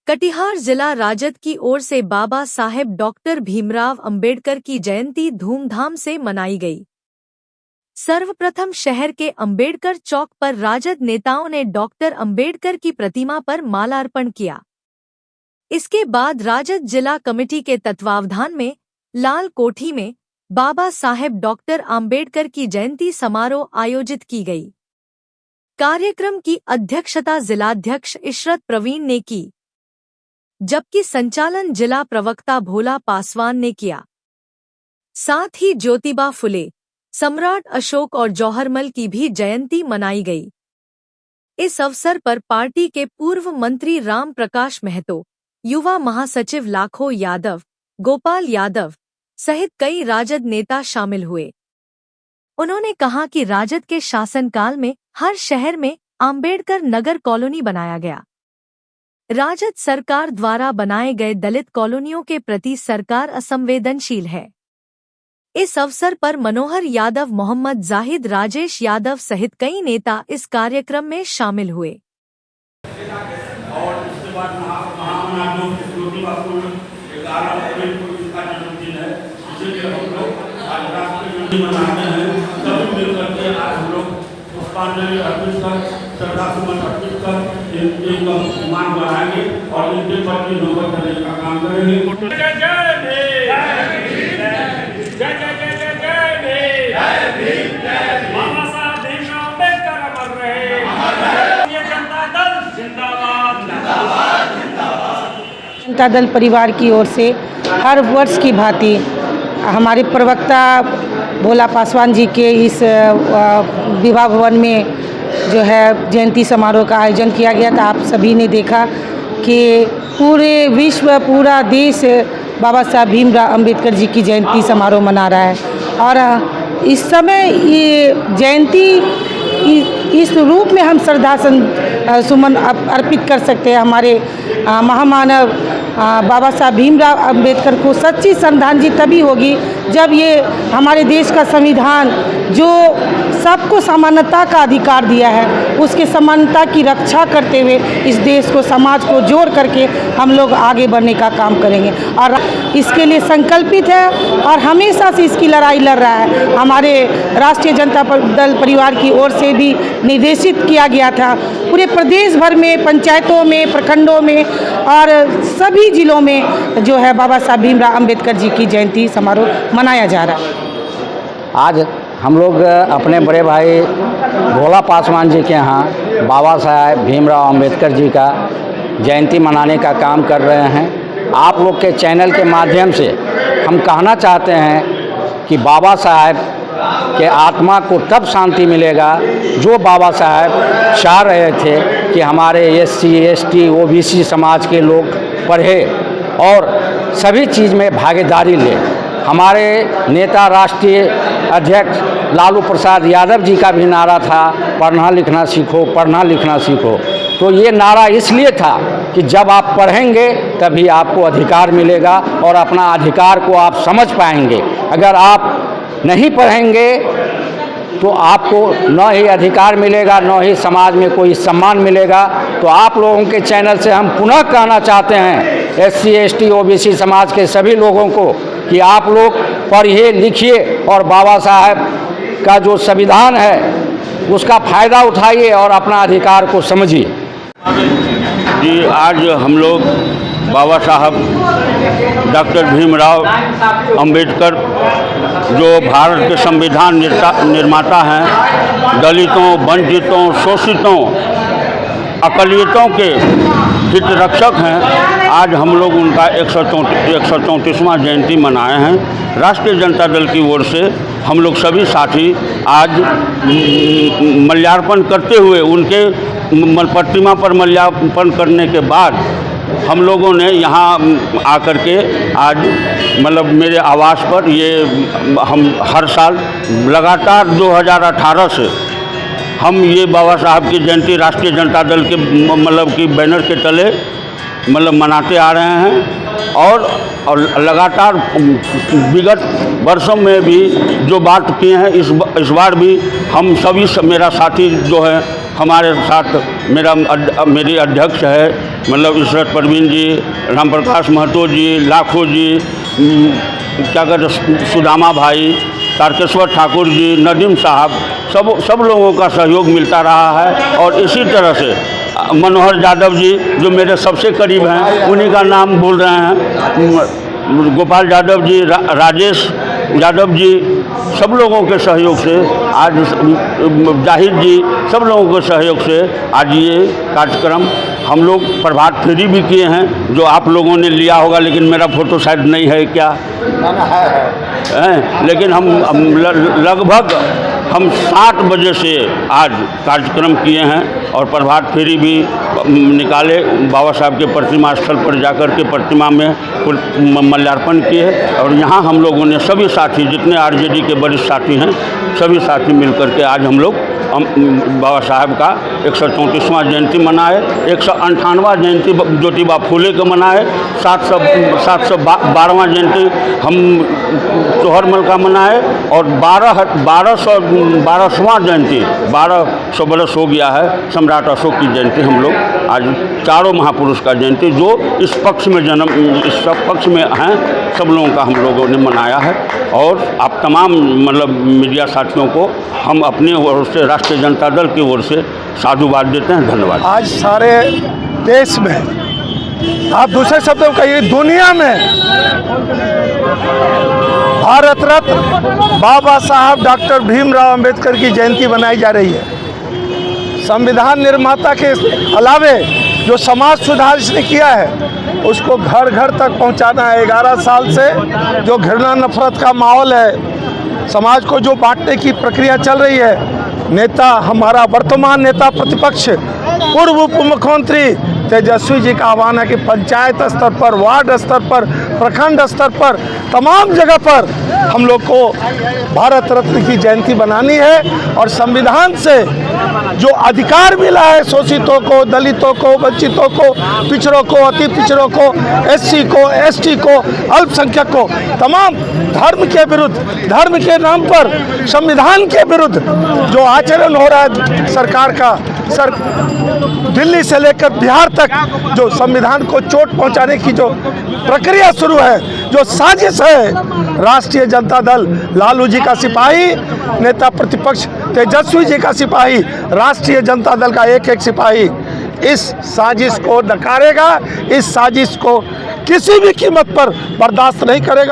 कटिहार जिला राजद की ओर से बाबा साहेब डॉक्टर भीमराव अंबेडकर की जयंती धूमधाम से मनाई गई। सर्वप्रथम शहर के अंबेडकर चौक पर राजद नेताओं ने डॉक्टर अंबेडकर की प्रतिमा पर मालार्पण किया। इसके बाद राजद जिला कमेटी के तत्वावधान में लाल कोठी में बाबा साहेब डॉक्टर अंबेडकर की जयंती समारोह आयोजित की गई। कार्यक्रम की अध्यक्षता जिलाध्यक्ष इशरत प्रवीण ने की, जबकि संचालन जिला प्रवक्ता भोला पासवान ने किया। साथ ही ज्योतिबा फुले, सम्राट अशोक और जौहरमल की भी जयंती मनाई गई। इस अवसर पर पार्टी के पूर्व मंत्री राम प्रकाश महतो, युवा महासचिव लाखो यादव, गोपाल यादव सहित कई राजद नेता शामिल हुए। उन्होंने कहा कि राजद के शासनकाल में हर शहर में अंबेडकर नगर कॉलोनी बनाया गया। राजद सरकार द्वारा बनाए गए दलित कॉलोनियों के प्रति सरकार असंवेदनशील है। इस अवसर पर मनोहर यादव, मोहम्मद जाहिद, राजेश यादव सहित कई नेता इस कार्यक्रम में शामिल हुए। और इसके बाद मनाते हैं, सभी मिलकर के आज हम लोग पुष्पांजलि अर्पित कर, श्रद्धा सुमन अर्पित कर इनका मान बढ़ाएंगे और इनके प्रति नौबत करने का काम करेंगे। बाबा साहब भीमराव अम्बेडकर अमर रहे। जनता दल जिंदाबाद जिंदाबाद जिंदाबाद। जनता दल परिवार की ओर से हर वर्ष की भांति हमारे प्रवक्ता भोला पासवान जी के इस विवाह भवन में जो है जयंती समारोह का आयोजन किया गया था। आप सभी ने देखा कि पूरे विश्व, पूरा देश बाबा साहब भीमराव अम्बेडकर जी की जयंती समारोह मना रहा है। और इस समय ये जयंती इस रूप में हम श्रद्धा सुमन अर्पित कर सकते हैं हमारे महामानव बाबा साहब भीमराव अम्बेडकर को। सच्ची श्रद्धांजलि तभी होगी जब ये हमारे देश का संविधान जो सबको समानता का अधिकार दिया है, उसके समानता की रक्षा करते हुए इस देश को, समाज को जोड़ करके हम लोग आगे बढ़ने का काम करेंगे और इसके लिए संकल्पित है और हमेशा से इसकी लड़ाई लड़ रहा है। हमारे राष्ट्रीय जनता दल परिवार की ओर से भी निर्देशित किया गया था। पूरे प्रदेश भर में, पंचायतों में, प्रखंडों में और सभी जिलों में जो है बाबा साहब भीमराव अम्बेडकर जी की जयंती समारोह मनाया जा रहा है। आज हम लोग अपने बड़े भाई भोला पासवान जी के यहाँ बाबा साहेब भीमराव अम्बेडकर जी का जयंती मनाने का काम कर रहे हैं। आप लोग के चैनल के माध्यम से हम कहना चाहते हैं कि बाबा साहेब के आत्मा को तब शांति मिलेगा जो बाबा साहेब चाह रहे थे कि हमारे SC, ST, OBC समाज के लोग पढ़े और सभी चीज़ में भागीदारी ले। हमारे नेता राष्ट्रीय अध्यक्ष लालू प्रसाद यादव जी का भी नारा था, पढ़ना लिखना सीखो, पढ़ना लिखना सीखो। तो ये नारा इसलिए था कि जब आप पढ़ेंगे तभी आपको अधिकार मिलेगा और अपना अधिकार को आप समझ पाएंगे। अगर आप नहीं पढ़ेंगे तो आपको न ही अधिकार मिलेगा, न ही समाज में कोई सम्मान मिलेगा। तो आप लोगों के चैनल से हम पुनः कहना चाहते हैं SC, ST, OBC समाज के सभी लोगों को कि आप लोग पढ़िए लिखिए और बाबा साहब का जो संविधान है उसका फ़ायदा उठाइए और अपना अधिकार को समझिए। जी, आज हम लोग बाबा साहब डॉक्टर भीमराव अंबेडकर जो भारत के संविधान निर्माता हैं, दलितों, वंचितों, शोषितों, अकलियतों के हित रक्षक हैं। आज हम लोग उनका 134वां जयंती मनाए हैं। राष्ट्रीय जनता दल की ओर से हम लोग सभी साथी आज माल्यार्पण करते हुए उनके प्रतिमा पर माल्यार्पण करने के बाद हम लोगों ने यहाँ आकर के आज मतलब मेरे आवास पर ये हम हर साल लगातार 2018 से हम ये बाबा साहब की जयंती राष्ट्रीय जनता दल के मतलब की बैनर के तले मतलब मनाते आ रहे हैं और लगातार विगत वर्षों में भी जो बात किए हैं इस बार भी हम सभी मेरा साथी जो है हमारे साथ मेरी अध्यक्ष है मतलब इशरत परवीन जी, राम प्रकाश महतो जी, लाखो जी, क्या कहते सुदामा भाई, तारकेश्वर ठाकुर जी, नदीम साहब, सब लोगों का सहयोग मिलता रहा है। और इसी तरह से मनोहर यादव जी जो मेरे सबसे करीब हैं, उन्हीं का नाम बोल रहे हैं, गोपाल यादव जी, राजेश यादव जी, सब लोगों के सहयोग से आज जाहिद जी, सब लोगों के सहयोग से आज ये कार्यक्रम हम लोग प्रभात फेरी भी किए हैं, जो आप लोगों ने लिया होगा, लेकिन मेरा फोटो शायद नहीं है क्या है, लेकिन हम लगभग 7 बजे से आज कार्यक्रम किए हैं और प्रभात फेरी भी निकाले, बाबा साहब के प्रतिमा स्थल पर जाकर के प्रतिमा में माल्यार्पण किए। और यहाँ हम लोगों ने सभी साथी, जितने आरजेडी के वरिष्ठ साथी हैं, सभी साथी मिलकर के आज हम लोग बाबा साहब का 134वां जयंती मनाए, 158वां जयंती ज्योतिबा फूले का मनाए, 712वां जयंती हम चोहरमल का मनाए और 1200वां जयंती 1200 बरस हो गया है सम्राट अशोक की जयंती हम लोग आज चारों महापुरुष का जयंती जो इस पक्ष में हैं, सब लोगों का हम लोगों ने मनाया है। और आप तमाम मतलब मीडिया साथियों को हम अपनी ओर से, राष्ट्रीय जनता दल की ओर से साधुवाद देते हैं, धन्यवाद। आज सारे देश में, आप दूसरे शब्दों कहिए दुनिया में, भारत रत्न बाबा साहब डॉक्टर भीमराव अंबेडकर की जयंती मनाई जा रही है। संविधान निर्माता के अलावे जो समाज सुधार इसने किया है उसको घर घर तक पहुंचाना है। 11 साल से जो घृणा नफरत का माहौल है, समाज को जो बांटने की प्रक्रिया चल रही है, नेता हमारा वर्तमान नेता प्रतिपक्ष पूर्व उप मुख्यमंत्री तेजस्वी जी का आह्वान है कि पंचायत स्तर पर, वार्ड स्तर पर, प्रखंड स्तर पर, तमाम जगह पर हम लोग को भारत रत्न की जयंती बनानी है। और संविधान से जो अधिकार मिला है शोषितों को, दलितों को, वंचितों को, पिछड़ों को, अति पिछड़ों को, एससी को, एसटी को, अल्पसंख्यक को, तमाम धर्म के विरुद्ध, धर्म के नाम पर संविधान के विरुद्ध जो आचरण हो रहा है सरकार का, दिल्ली से लेकर बिहार तक जो संविधान को चोट पहुंचाने की जो प्रक्रिया शुरू है, जो साजिश है, राष्ट्रीय जनता दल लालू जी का सिपाही, नेता प्रतिपक्ष तेजस्वी जी का सिपाही, राष्ट्रीय जनता दल का एक सिपाही इस साजिश को नकारेगा, इस साजिश को किसी भी कीमत पर बर्दाश्त नहीं करेगा।